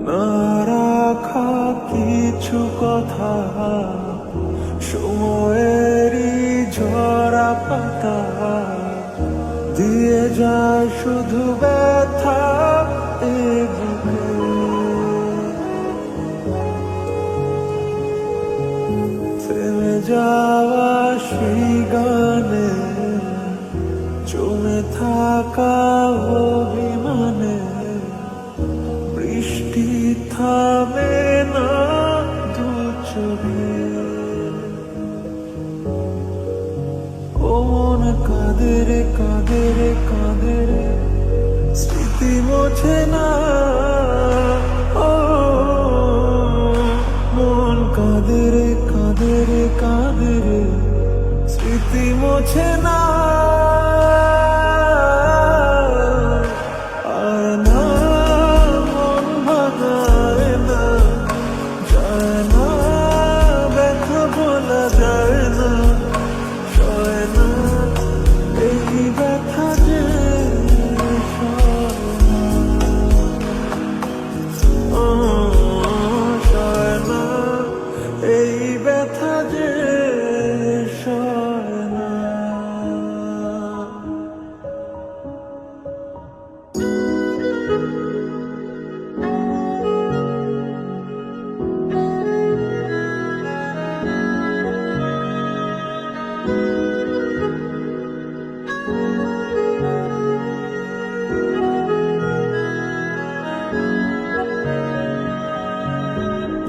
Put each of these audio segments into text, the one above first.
না রাখা কিছু কথা, সময়েরই ঝরা পাতা দিয়ে যায় শুধু ব্যথা এ বুকে। থেমে যাওয়া সেই গানে, জমে থাকা অভিমানে, বৃষ্টি থামে না দু চোখে। ও মন কাঁদে রে কাঁদে রে কাঁদে রে, স্মৃতি মোছে না। ও মন কাঁদে রে কাঁদে রে কাঁদে রে, স্মৃতি মোছে না। আর না মন ভাঙায় না, যায় না ব্যথা বলা যায় না, সয় না এই ব্যথা যে সয় না। ও সয় না এই ব্যথা যে সয় না।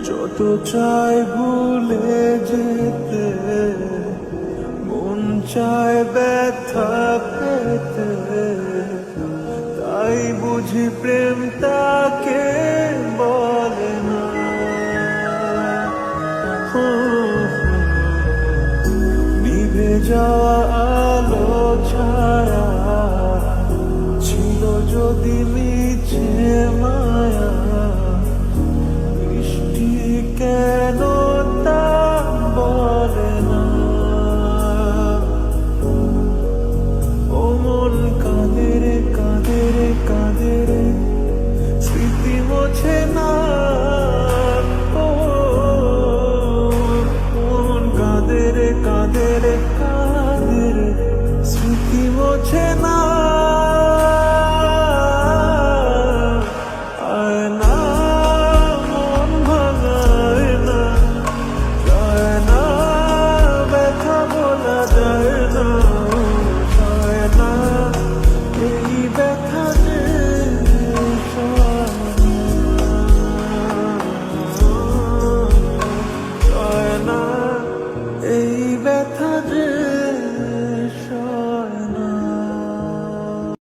যত চাই ভুলে যেতে, মন চায় ব্যথা পেতে, তাই বুঝি প্রেম তাকে বলে না। নিভে যাওয়া